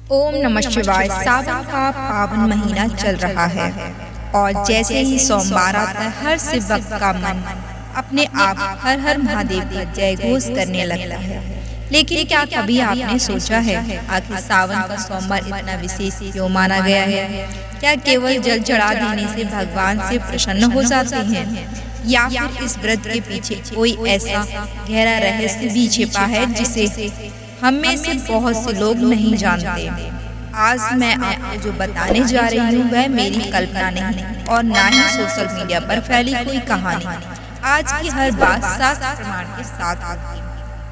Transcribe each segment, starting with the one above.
ओम नमः शिवाय। सावन का पावन महीना चल रहा है और जैसे ही सोमवार आता है हर शिव भक्त का मन अपने आप हर हर महादेव का जय घोष करने लगता है। लेकिन क्या कभी आपने सोचा है आखिर सावन का सोमवार इतना विशेष क्यों माना गया है? क्या केवल जल चढ़ा देने से भगवान से प्रसन्न हो जाते हैं या फिर इस व्रत के पीछे कोई ऐसा गहरा रहस्य भी छिपा है जिसे हम में से बहुत से लोग नहीं जानते? आज मैं आपको जो बताने जा रही हूँ वह मेरी कल्पना नहीं और ना ही सोशल मीडिया पर फैली कोई कहानी। आज की हर बात शास्त्र प्रमाण के साथ होगी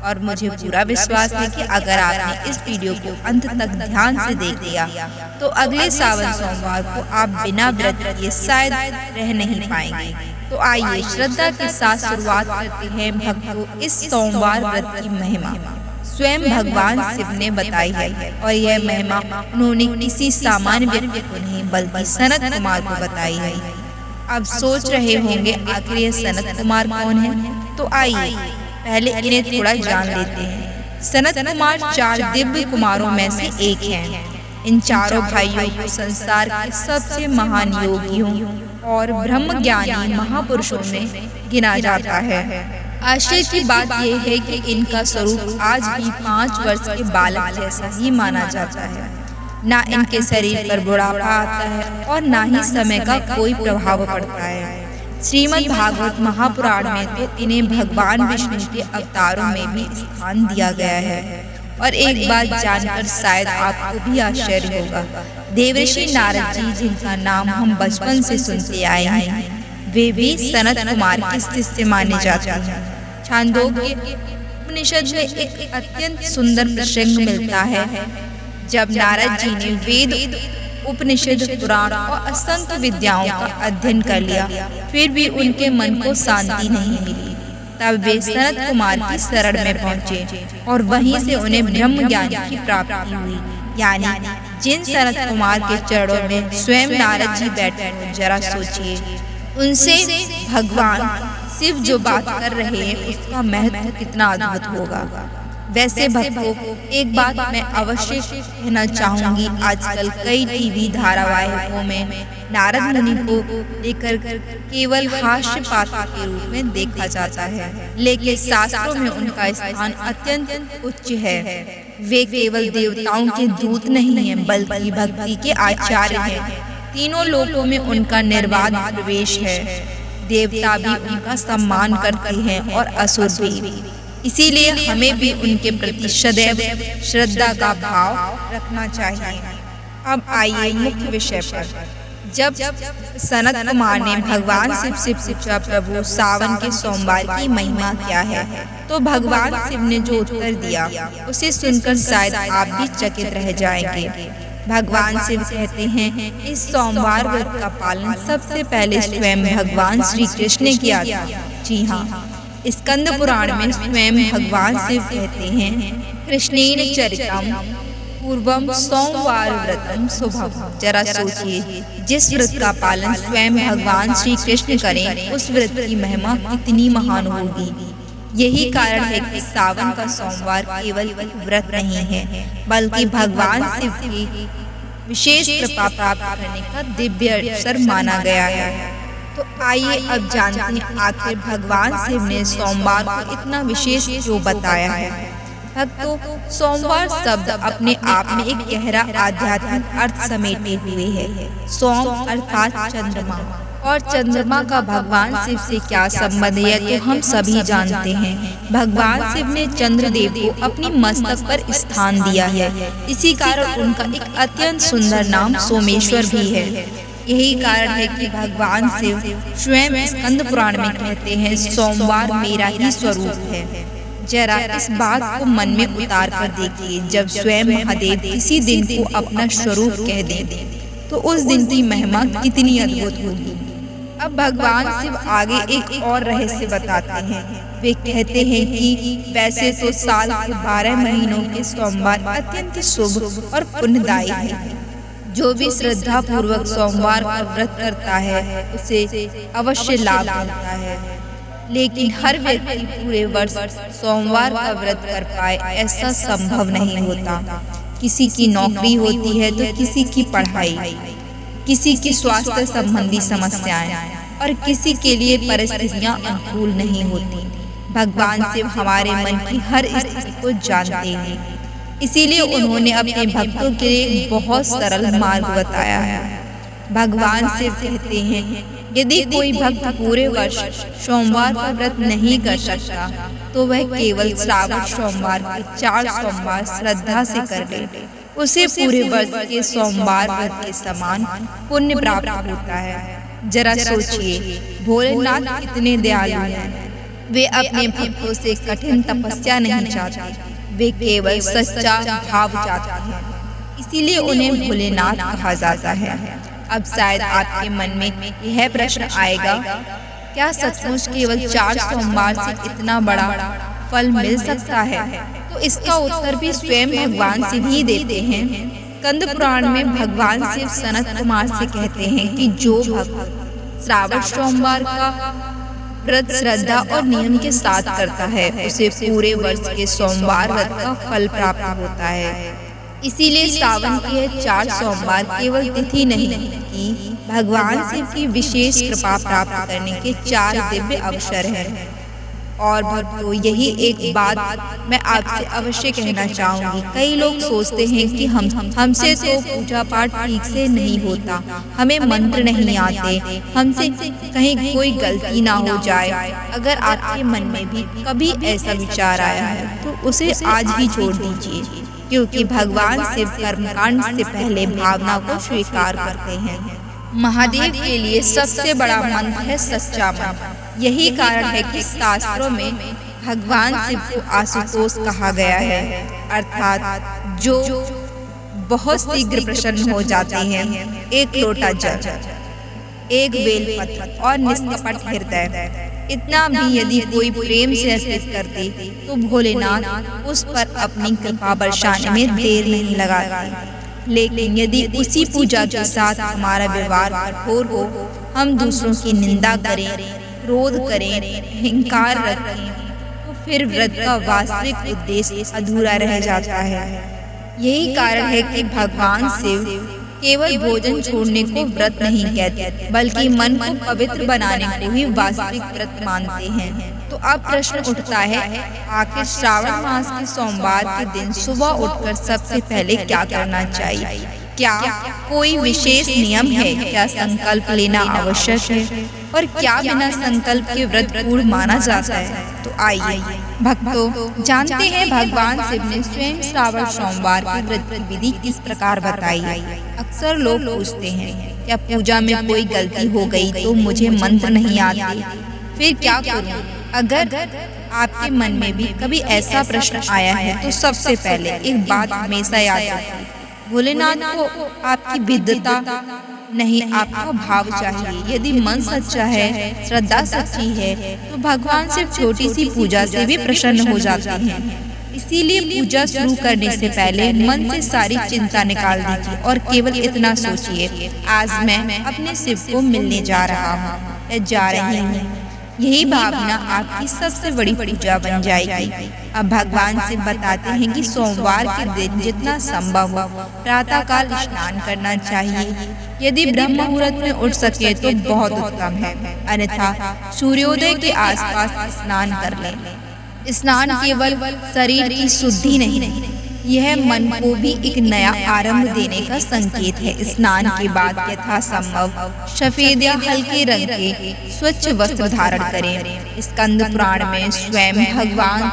और मुझे पूरा विश्वास है कि अगर आपने इस वीडियो को अंत तक ध्यान से देख लिया तो अगले सावन सोमवार को आप बिना व्रत किए शायद रह नहीं पाएंगे। तो आइए श्रद्धा के साथ शुरुआत करते हैं भक्तों इस सोमवार व्रत की महिमा स्वयं भगवान शिव ने बताई है और यह महिमा उन्होंने किसी सामान्य व्यक्ति को नहीं बल्कि सनत कुमार को बताई है। अब सोच रहे होंगे आखिर ये सनत कुमार कौन है? तो आइए पहले इन्हें थोड़ा जान लेते हैं। सनत कुमार 4 दिव्य कुमारों में से एक हैं। इन चारों भाइयों को संसार के सबसे महान योगियों और ब्रह्म ज्ञानी महापुरुषों में गिना जाता है। आश्चर्य की बात यह है कि इनका स्वरूप आज भी 5 वर्ष के बालक जैसा ही माना जाता है। ना इनके शरीर पर बुढ़ापा आता है और ना ही समय का कोई प्रभाव पड़ता है। श्रीमद् भागवत महापुराण में तो इन्हें भगवान विष्णु के अवतारों में भी स्थान दिया गया है। और एक बात जानकर शायद आपको भी आश्चर्य होगा, देवर्षि नारद जी जिनका नाम हम बचपन से सुनते आए हैं वे भी सनत कुमार के शिष्य माने जाते हैं। छांदोग्य उपनिषद में एक अत्यंत सुंदर प्रसंग मिलता है जब नारद जी ने वेद उपनिषद पुराण और असंख्य विद्याओं का अध्ययन कर लिया फिर भी उनके मन को शांति नहीं मिली। तब वे सनत कुमार की शरण में पहुंचे और वहीं से उन्हें ब्रह्म ज्ञान की प्राप्ति हुई। यानी जिन सनत कुमार के चरणों में स्वयं नारद जी बैठे हो जरा सोचिए उनसे भगवान शिव जो बात कर रहे हैं उसका महत्व कितना अद्भुत होगा। वैसे भक्तों एक बात मैं अवश्य कहना चाहूंगी, आजकल कई टीवी धारावाहिकों में नारद मुनि को लेकर केवल हास्य पात्र के रूप में देखा जाता है, लेकिन शास्त्रों में उनका स्थान अत्यंत उच्च है। वे केवल देवताओं के दूत नहीं हैं बल्कि भक्ति के आचार्य हैं। तीनों लोकों में उनका निर्बाध प्रवेश है। देवता भी उनका सम्मान करते हैं और असुर भी। इसीलिए हमें भी उनके प्रति सदैव श्रद्धा का भाव रखना चाहिए। अब आइए मुख्य विषय पर। जब सनत कुमार ने भगवान शिव से पूछा प्रभु सावन के सोमवार की महिमा क्या है, तो भगवान शिव ने जो उत्तर दिया उसे सुनकर शायद आप भी चकित रह जाएंगे। भगवान शिव कहते हैं इस सोमवार व्रत का पालन सबसे पहले स्वयं भगवान श्री कृष्ण ने किया था। जी हाँ, स्कंद पुराण में स्वयं भगवान शिव कहते हैं कृष्णेन चरितम पूर्वम सोमवार व्रतम शुभम। जरा सोचिए जिस व्रत का पालन स्वयं भगवान श्री कृष्ण करें उस व्रत की महिमा कितनी महान होगी। यही कारण है कि सावन का सोमवार केवल एक व्रत नहीं है बल्कि भगवान शिव की विशेष कृपा प्राप्त करने का दिव्य अवसर माना गया है। तो आइए अब जानते हैं आखिर भगवान शिव ने सोमवार को इतना विशेष क्यों बताया है। भक्तों सोमवार शब्द अपने आप में एक गहरा आध्यात्मिक अर्थ समेटे हुए है। सोम अर्थात चंद्रमा और चंद्रमा का भगवान शिव से क्या संबंध है तो हम सभी जानते हैं। भगवान शिव ने चंद्रदेव को अपनी मस्तक पर स्थान दिया है। इसी कारण उनका एक अत्यंत सुंदर नाम सोमेश्वर भी है। यही कारण है कि भगवान शिव स्वयं स्कंद पुराण में कहते हैं सोमवार मेरा ही स्वरूप है। जरा इस बात को मन में उतार कर देखिए, जब स्वयं महादेव किसी दिन को अपना स्वरूप कह दें तो उस दिन की महिमा कितनी अद्भुत होगी। अब भगवान शिव आगे एक और रहस्य बताते हैं। वे कहते हैं कि वैसे तो साल के 12 महीनों के सोमवार अत्यंत शुभ और पुण्यदायी है। जो भी श्रद्धा पूर्वक सोमवार का व्रत करता है उसे अवश्य लाभ मिलता है। लेकिन हर व्यक्ति पूरे वर्ष सोमवार का व्रत कर पाए ऐसा संभव नहीं होता। किसी की नौकरी होती है तो किसी की पढ़ाई, किसी की स्वास्थ्य संबंधी समस्याएं और किसी के लिए परिस्थितियां अनुकूल नहीं होती। भगवान शिव हमारे मन की हर स्थिति को जानते हैं, इसीलिए उन्होंने अपने भक्तों के लिए एक बहुत सरल मार्ग बताया है। भगवान शिव कहते हैं, यदि कोई भक्त पूरे वर्ष सोमवार का व्रत नहीं कर सकता तो वह केवल श्रावण सोमवार के 4 सोमवार श्रद्धा से कर ले, उसे पूरे वर्ष के सोमवार व्रत के समान पुण्य प्राप्त होता है। जरा सोचिए, भोलेनाथ कितने दयालु हैं। वे अपने भक्तों से कठिन तपस्या नहीं चाहते, वे केवल सच्चा भाव चाहते हैं, इसीलिए उन्हें भोलेनाथ कहा जाता है। अब शायद आपके मन में यह प्रश्न आएगा, क्या सचमुच केवल 4 सोमवार से इतना बड़ा फल मिल सकता है? तो इसका उत्तर भी स्वयं भगवान शिव ही देते हैं। स्कंद पुराण में भगवान शिव सनत कुमार से कहते हैं कि जो भक्त श्रावण सोमवार का व्रत श्रद्धा और नियम के साथ करता है, उसे पूरे वर्ष के सोमवार व्रत का फल प्राप्त होता है। इसीलिए सावन के 4 सोमवार केवल तिथि नहीं कि भगवान शिव की विशेष कृपा प्राप्त करने के 4 दिव्य अवसर हैं। और भक्तों, यही एक बात मैं आपसे अवश्य कहना चाहूँगी। कई लोग सोचते हैं कि हमसे तो पूजा पाठ ठीक से नहीं होता, हमें मंत्र नहीं आते, हमसे कहीं कोई गलती ना हो जाए। अगर आपके मन में भी कभी ऐसा विचार आया है तो उसे आज ही छोड़ दीजिए, क्योंकि भगवान शिव कर्मकांड से पहले भावना को स्वीकार करते हैं। महादेव के लिए सबसे बड़ा मंत्र है सच्चा मन। यही कारण है कि शास्त्रों में भगवान शिव को आशुतोष कहा गया है, अर्थात जो बहुत शीघ्र प्रसन्न हो जाते हैं। एक लोटा जल, एक बेलपत्र और निष्कपट हृदय, इतना भी यदि कोई प्रेम से अर्पित कर दे तो भोलेनाथ उस पर अपनी कृपा बरसाने में देर नहीं लगाते। लेकिन यदि उसी पूजा के साथ हमारा व्यवहार कठोर हो, हम दूसरों की निंदा करें, क्रोध करें, अहंकार रखें, तो फिर व्रत का वास्तविक उद्देश्य अधूरा रह जाता है। यही कारण है कि भगवान शिव केवल भोजन छोड़ने को व्रत नहीं कहते, बल्कि मन को पवित्र बनाने को ही वास्तविक व्रत मानते हैं। तो अब प्रश्न उठता है, आखिर श्रावण मास के सोमवार के दिन सुबह उठकर सबसे पहले क्या करना चाहिए? क्या कोई विशेष नियम है? क्या संकल्प लेना आवश्यक है? और क्या बिना संकल्प के व्रत पूर्ण माना जाता है? तो आइए भक्तों, जानते हैं भगवान शिव ने स्वयं श्रावण सोमवार के व्रत की विधि किस प्रकार बताई। अक्सर लोग पूछते हैं, क्या पूजा में कोई गलती हो गई तो मुझे मंत्र नहीं आते, फिर क्या करूं? अगर आपके मन में भी कभी ऐसा प्रश्न आया है तो सबसे पहले एक बात हमेशा याद रखें, भोलेनाथ को आपकी विद्वता नहीं, आपका भाव चाहिए। यदि मन सच्चा है, श्रद्धा सच्ची है, तो भगवान सिर्फ छोटी सी पूजा से भी प्रसन्न हो जाते हैं। इसीलिए पूजा शुरू करने से पहले मन से सारी चिंता निकाल दीजिए और केवल इतना सोचिए, आज मैं अपने शिव को मिलने जा रहा हूँ या जा रही हूँ। यही भावना आपकी सबसे बड़ी पूजा बन जाएगी। अब भगवान शिव बताते हैं कि सोमवार के दिन जितना संभव हो प्रातः काल स्नान करना चाहिए। यदि ब्रह्म मुहूर्त में उठ सके तो बहुत उत्तम है, अन्यथा सूर्योदय के आसपास स्नान कर लें। स्नान केवल शरीर की शुद्धि नहीं, यह मन को भी एक नया आरंभ देने का संकेत है। स्नान के बाद यथासंभव सफेद या हल्के रंग के स्वच्छ वस्त्र धारण करें। स्कंद पुराण में स्वयं भगवान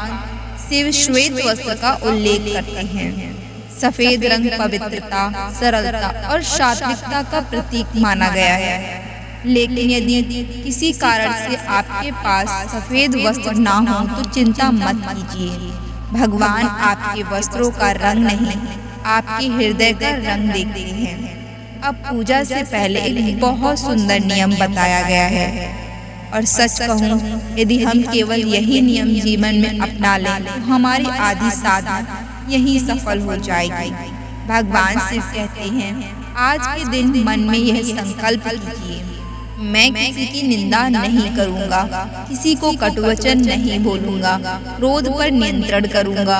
शिव श्वेत वस्त्र का उल्लेख करते हैं। सफेद रंग पवित्रता, सरलता और सात्विकता का प्रतीक माना गया है। लेकिन यदि किसी कारण से आपके पास सफेद वस्त्र ना हो तो चिंता मत कीजिए, भगवान आपके वस्त्रों का रंग नहीं, आपके हृदय का रंग देखते हैं। अब पूजा से पहले एक बहुत सुंदर नियम बताया गया है, और सच कहूँ, यदि हम केवल यही नियम जीवन में अपना लें तो हमारी आधी साधना यही सफल हो जाएगी। भगवान शिव कहते हैं, आज के दिन मन में यह संकल्प कीजिए, मैं किसी की निंदा नहीं करूंगा, किसी को कटुवचन नहीं बोलूंगा, क्रोध पर नियंत्रण करूंगा।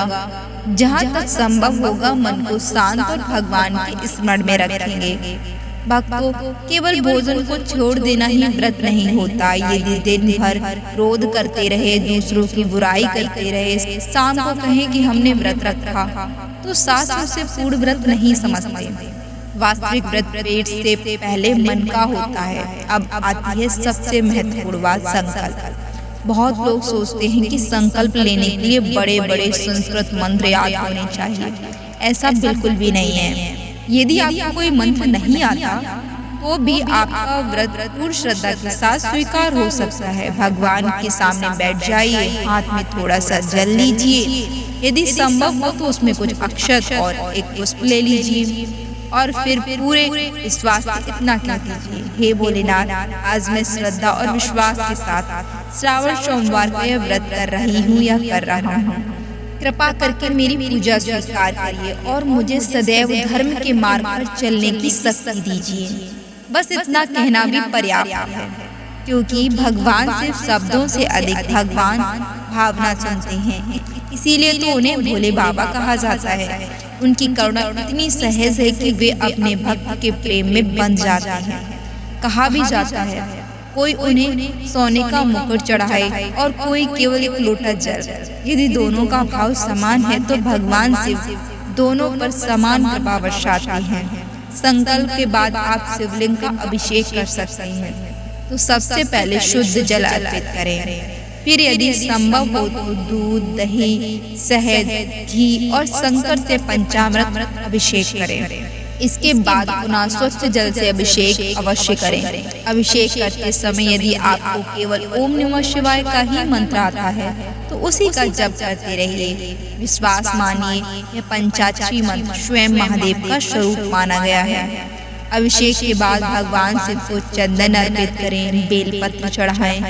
जहाँ तक संभव होगा मन को शांत और भगवान के स्मरण में रखेंगे। भक्तों, केवल भोजन को छोड़ देना ही व्रत नहीं होता। यदि दिन भर क्रोध करते रहे, दूसरों की बुराई करते रहे, शाम को कहें कि हमने व्रत रखा, तो शास्त्र से पूर्ण व्रत नहीं समझते। वास्तविक व्रत पेट से पहले मन का होता है। अब आती है सबसे महत्वपूर्ण बात, संकल्प। बहुत लोग सोचते हैं कि संकल्प लेने के लिए बड़े बड़े संस्कृत मंत्र याद होने चाहिए। ऐसा बिल्कुल भी नहीं है। यदि आपको कोई मंत्र नहीं आता तो भी आपका व्रत पूर्ण श्रद्धा के साथ स्वीकार हो सकता है। भगवान के सामने बैठ जाइए, हाथ में थोड़ा सा जल लीजिए, यदि संभव हो तो उसमें कुछ अक्षत और एक पुष्प ले लीजिए और फिर पूरे विश्वास से इतना कह दीजिए, हे भोलेनाथ, आज मैं श्रद्धा और विश्वास के साथ श्रावण सोमवार का यह व्रत कर रही हूँ या कर रहा हूँ। कृपा करके मेरी पूजा स्वीकार करिए और मुझे सदैव धर्म के मार्ग पर चलने की शक्ति दीजिए। बस इतना कहना भी पर्याप्त है, क्योंकि भगवान सिर्फ शब्दों से अधिक भगवान भावना सुनते हैं। इसीलिए तो उन्हें भोले बाबा कहा जाता है। उनकी करुणा इतनी सहज है कि वे अपने भक्त के प्रेम में बंध जाते हैं। कहा भी जाता है, कोई उन्हें सोने का मुकुट चढ़ाए और कोई केवल एक लोटा जल। यदि दोनों का भाव समान है तो भगवान शिव दोनों पर समान कृपा बरसाते हैं। संकल्प के बाद आप शिवलिंग का अभिषेक कर सकते हैं। तो सबसे पहले शुद्ध जल अर्पित करें। फिर यदि संभव हो तो दूध, दही, शहद, घी और शंकर से पंचामृत अभिषेक करें। इसके बाद पुनः स्वच्छ जल से अभिषेक अवश्य करें। अभिषेक करते समय यदि आपको केवल ओम नमः शिवाय का ही मंत्र आता है तो उसी का जप करते रहिए। विश्वास मानिए, यह पंचाक्षरी मंत्र स्वयं महादेव का स्वरूप माना गया है। अभिषेक के बाद भगवान शिव को चंदन अर्पित करें, बेलपत्र चढ़ाएं,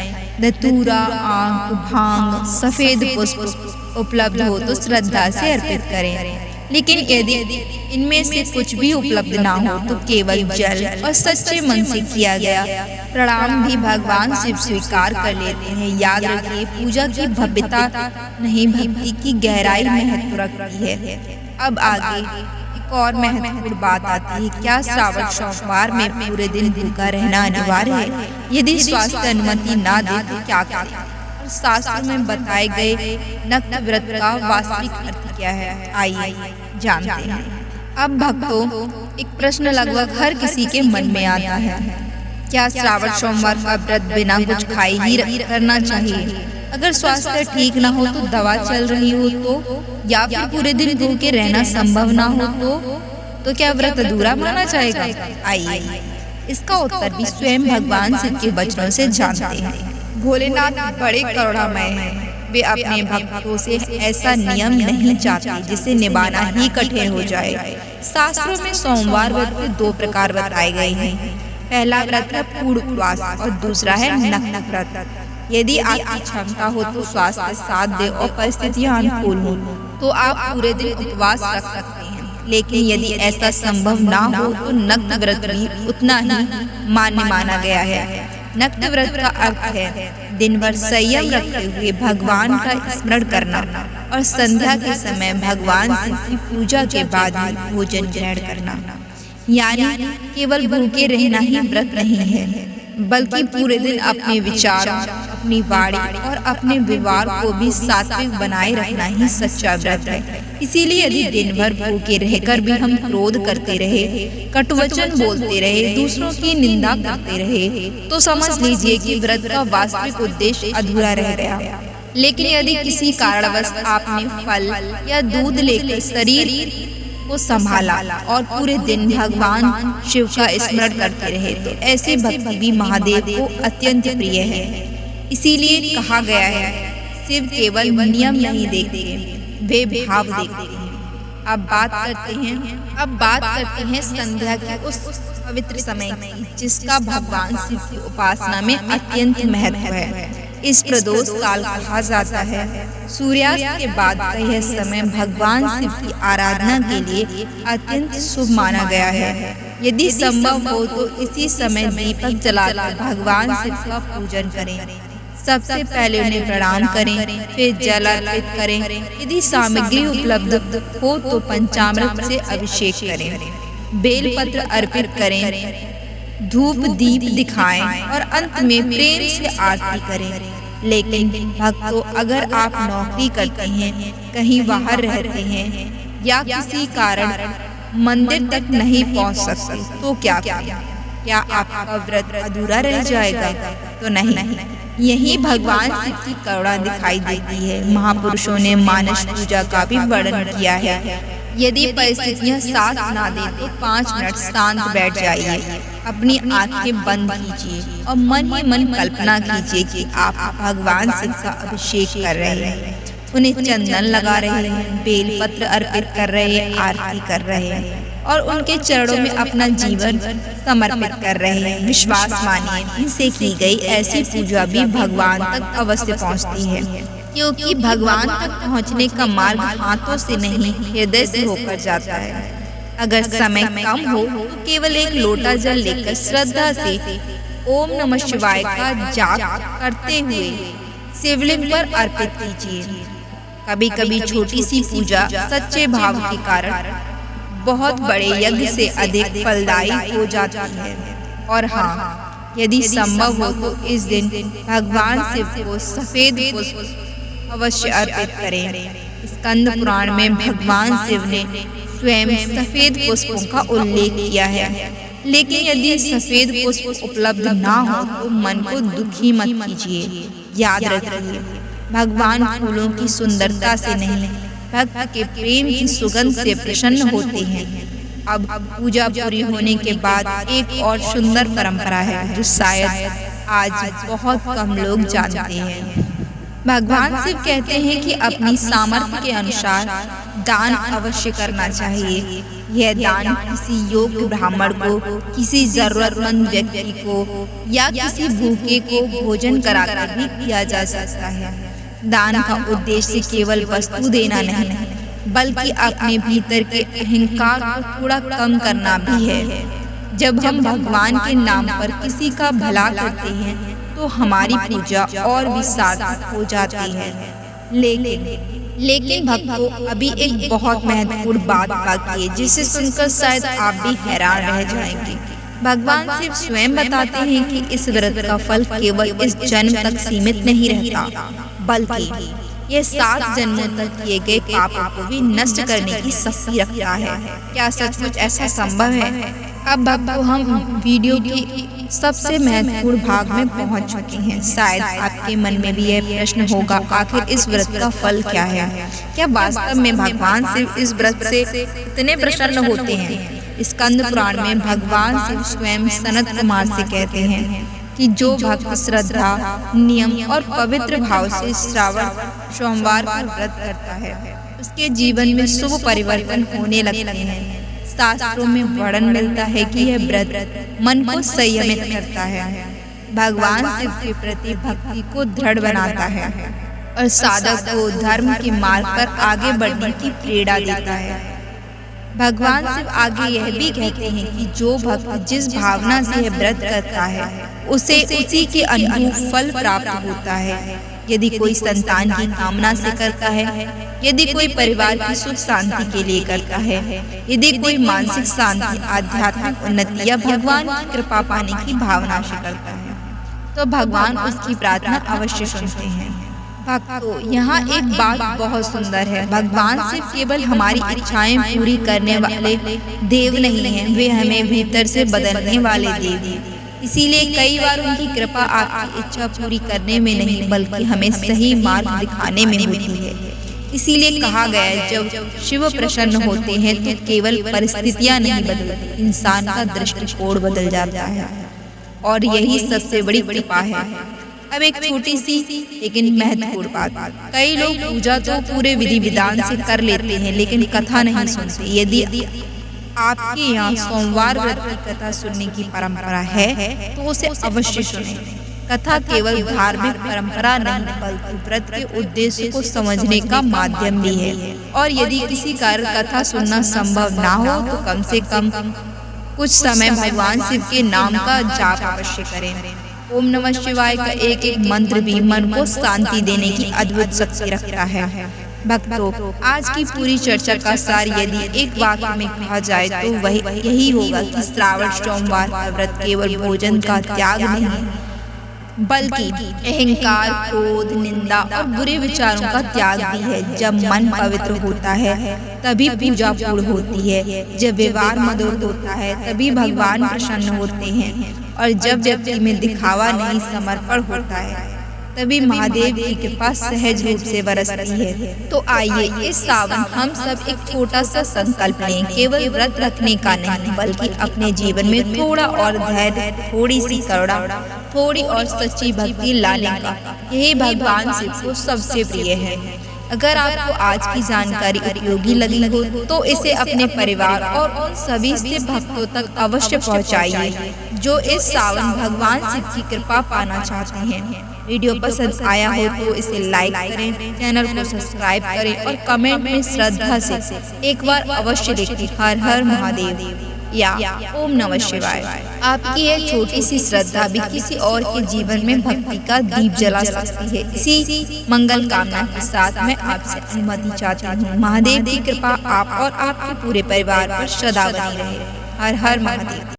धतूरा, आंख, भांग, सफेद पुष्प उपलब्ध हो तो श्रद्धा से अर्पित करें। लेकिन यदि इनमें से कुछ भी उपलब्ध ना हो तो केवल जल और सच्चे मन से किया गया प्रणाम भी भगवान शिव स्वीकार कर लेते हैं। याद रखिए, पूजा की भव्यता नहीं, भक्ति की गहराई महत्व रखती है। अब आगे एक और महत्वपूर्ण बात आती है, क्या श्रावण सोमवार में पूरे दिन भूखा रहना अनिवार्य है? यदि स्वास्थ्य अनुमति ना दे तो क्या करें? शास्त्र में बताए गए नक्त व्रत का वास्तविक अर्थ क्या है, आइए जानते हैं। अब भक्तों, एक प्रश्न लगभग हर किसी के मन में आता है, क्या श्रावण सोमवार का व्रत बिना कुछ खाए ही करना चाहिए? अगर स्वास्थ्य ठीक ना हो तो दवा चल रही हो तो, या फिर पूरे दिन भूखे रहना संभव ना हो तो क्या व्रत अधूरा माना जाएगा? आइए इसका उत्तर भी स्वयं भगवान शिव के वचनों से जानते हैं। भोलेनाथ बड़े करुणामय हैं। वे अपने भक्तों से ऐसा नियम नहीं चाहते जिसे निभाना ही कठिन हो जाए। शास्त्रों में सोमवार व्रत के दो प्रकार बताए गए हैं। पहला व्रत है पूर्ण उपवास और दूसरा है नग्न व्रत। यदि आपकी क्षमता हो तो स्वास्थ्य साथ दे और परिस्थितियां अनुकूल हो तो आप पूरे दिन उपवास रख सकते हैं। लेकिन यदि ऐसा संभव ना हो तो नग्न व्रत भी उतना ही मान्य माना गया है। नग्न व्रत का अर्थ है दिन भर संयम रखते हुए भगवान का स्मरण करना और संध्या के समय भगवान शिव की पूजा के बाद ही भोजन ग्रहण करना। यानी केवल भूखे रहना ही व्रत नहीं है, बल्कि पूरे दिन अपने विचारों, अपनी वाणी और अपने व्यवहार को भी सात्विक बनाए रखना ही सच्चा व्रत है। इसीलिए यदि दिन भर भूखे रहकर भी हम क्रोध करते रहे, कटुवचन बोलते रहे, दूसरों की निंदा करते रहे, तो समझ लीजिए कि व्रत का वास्तविक उद्देश्य अधूरा रह गया। लेकिन यदि किसी कारणवश आपने फल या दूध लेकर शरीर को संभाला और पूरे दिन भगवान शिव का स्मरण करते रहे तो ऐसे भक्ति भी महादेव को अत्यंत प्रिय है। इसीलिए कहा गया है, शिव केवल नियम नहीं देखते, वे भाव देखते हैं। अब बात करते हैं संध्या के उस पवित्र समय की जिसका भगवान शिव की उपासना में अत्यंत महत्व है। इस प्रदोष काल कहा जाता है। सूर्यास्त के बाद का यह समय भगवान शिव की आराधना के लिए अत्यंत शुभ माना गया है। यदि संभव हो तो इसी समय दीपक जलाकर भगवान शिव का पूजन करें। सबसे पहले उन्हें प्रणाम करें, फिर जल अर्पित करें। यदि सामग्री उपलब्ध हो तो पंचामृत से अभिषेक करें, बेलपत्र अर्पित करें, धूप दीप दिखाएं और अंत में प्रेम से आरती करें। लेकिन भक्तों, अगर आप नौकरी करते हैं, कहीं बाहर रहते हैं या किसी कारण मंदिर तक नहीं पहुंच सकते तो क्या करें? क्या आपका व्रत अधूरा रह जाएगा? तो नहीं, यही भगवान शिव की करुणा दिखाई देती है। महापुरुषों ने मानस पूजा का भी वर्णन किया है। यदि परिस्थितियां साथ ना दे तो 5 मिनट शांत बैठ जाइए, अपनी आंखें बंद कीजिए और मन ही मन कल्पना कीजिए कि आप भगवान शिव का अभिषेक कर रहे हैं, उन्हें चंदन लगा रहे हैं, बेलपत्र अर्पित कर रहे हैं, आरती कर रहे हैं और उनके चरणों में अपना जीवन समर्पित कर रहे हैं। विश्वास मानिए, इनसे की गई ऐसी पूजा भी भगवान तक अवश्य पहुंचती है, क्योंकि भगवान तक पहुंचने का मार्ग हाथों से नहीं, हृदय से होकर जाता है। अगर समय कम हो तो केवल एक लोटा जल लेकर श्रद्धा से ओम नमः शिवाय का जाप करते हुए शिवलिंग पर अर्पित कीजिए। कभी कभी छोटी सी पूजा सच्चे भाव के कारण बहुत बड़े यज्ञ से अधिक फलदायी हो जाती है। और हाँ, यदि संभव हो तो इस दिन भगवान शिव को सफेद पुष्प अवश्य अर्पित करें। स्कंद पुराण में भगवान शिव ने स्वयं सफेद पुष्पों का उल्लेख किया है। लेकिन यदि सफेद पुष्प उपलब्ध ना हो तो मन को दुखी मत कीजिए। याद रखिए, भगवान फूलों की सुंदरता से नहीं, भक्त के प्रेम की सुगंध से प्रसन्न होते हैं। अब पूजा पूरी होने के बाद एक और सुंदर परंपरा है जो शायद आज बहुत कम लोग जानते हैं। भगवान शिव कहते हैं कि अपनी सामर्थ्य के अनुसार दान अवश्य करना चाहिए। यह दान किसी योग्य ब्राह्मण को, किसी जरूरतमंद व्यक्ति को या किसी भूखे को भोजन कराकर भी किया जा सकता है। दान का उद्देश्य केवल वस्तु देना नहीं, बल्कि अपने भीतर के अहंकार को थोड़ा कम करना भी है। जब हम भगवान के नाम पर किसी का भला करते हैं तो हमारी पूजा और भी सार्थक हो जाती है। लेकिन भक्तों, अभी एक बहुत महत्वपूर्ण बात बाकी है जिसे सुनकर शायद आप भी हैरान रह जाएंगे। भगवान शिव स्वयं बताते हैं कि इस व्रत का फल केवल इस जन्म तक सीमित नहीं रहता, बल्कि यह 7 जन्मों तक किए गए पापों को भी नष्ट करने की शक्ति रखता है। क्या सचमुच ऐसा संभव है? अब भक्तों, हम वीडियो के सबसे महत्वपूर्ण भाग में पहुंच चुके हैं। शायद आपके मन में भी यह प्रश्न होगा, आखिर इस व्रत का फल क्या है? क्या वास्तव में भगवान शिव इस व्रत से इतने प्रसन्न होते हैं? स्कंद पुराण में भगवान शिव स्वयं सनत कुमार से कहते हैं कि जो भक्त श्रद्धा, नियम और पवित्र भाव से श्रावण सोमवार का व्रत करता है, उसके जीवन में शुभ परिवर्तन होने लगते हैं। शास्त्रों में वर्णन मिलता है कि यह व्रत मन को संयमित करता है, भगवान शिव के प्रति भक्ति को दृढ़ बनाता है और साधक को धर्म के मार्ग पर आगे बढ़ने की प्रेरणा देता है। भगवान शिव आगे यह भी कहते हैं कि जो भक्त जिस भावना से यह व्रत करता है उसे उसी के अनुरूप फल प्राप्त होता है। यदि कोई संतान की कामना से करता है, यदि कोई परिवार की सुख शांति के लिए करता है, यदि कोई मानसिक शांति, आध्यात्मिक उन्नति या भगवान की कृपा पाने की भावना से करता है, तो भगवान उसकी प्रार्थना अवश्य सुनते हैं। भक्तों, यहाँ एक बात बहुत सुंदर है। भगवान शिव केवल हमारी इच्छाएं पूरी करने वाले देव नहीं हैं, वे हमें भीतर से बदलने वाले देव हैं। इसीलिए कई बार उनकी कृपा आपकी इच्छा पूरी करने में नहीं, बल्कि हमें सही मार्ग दिखाने में होती है। इसीलिए कहा गया है, जब शिव प्रसन्न होते हैं तो केवल परिस्थितियां नहीं बदलती, इंसान का दृष्टिकोण बदल जाता है। और यही सबसे बड़ी कृपा है। अब एक छोटी सी लेकिन महत्वपूर्ण बात, कई लोग पूजा तो पूरे विधि विधान से कर लेते हैं, लेकिन कथा नहीं सुनते। यदि आपके यहाँ सोमवार व्रत की कथा सुनने की परंपरा है तो उसे अवश्य सुनें। कथा केवल धार्मिक परंपरा नहीं, बल्कि व्रत के उद्देश्य को समझने का माध्यम भी है। और यदि किसी कारण कथा सुनना संभव ना हो तो कम से कम कुछ समय भगवान शिव के नाम का जाप अवश्य करें। ओम नमः शिवाय का एक एक मंत्र भी मन को शांति देने की अद्भुत शक्ति रखता है। भक्तों, आज की पूरी चर्चा का सार यदि एक वाक्य में कहा जाए तो वह यही होगा कि श्रावण सोमवार का व्रत केवल भोजन का त्याग नहीं, बल्कि अहंकार, क्रोध, निंदा और बुरे विचारों का त्याग भी है। जब मन पवित्र होता है तभी पूजा पूर्ण होती है, जब व्यवहार मधुर होता है तभी भगवान प्रसन्न होते हैं, और जब व्यक्ति में दिखावा नहीं समर्पण होता है तभी महादेव की कृपा सहज रूप से बरसती है। तो आइए इस सावन हम सब एक छोटा सा संकल्प लें, केवल व्रत रखने का नहीं बल्कि अपने जीवन में थोड़ा और धैर्य, थोड़ी सी करुणा, थोड़ी और सच्ची भक्ति लाने का। यही भगवान शिव को सबसे प्रिय है। अगर आपको आज की जानकारी उपयोगी लगी हो तो इसे अपने परिवार और उन सभी से भक्तों तक अवश्य पहुंचाइए जो इस सावन भगवान शिव की कृपा पाना चाहते हैं। वीडियो पसंद आया हो तो इसे लाइक करें, चैनल को सब्सक्राइब करें और कमेंट में श्रद्धा से एक बार अवश्य लिखें हर हर महादेव या ओम नमः शिवाय। आपकी एक छोटी सी श्रद्धा भी किसी और के जीवन में भक्ति का दीप जला सकती है। इसी मंगल कामना के साथ मैं आपसे अनुमति चाहती हूँ। महादेव की कृपा आप और आपके पूरे परिवार पर सदा बनी रहे। हर हर महादेव।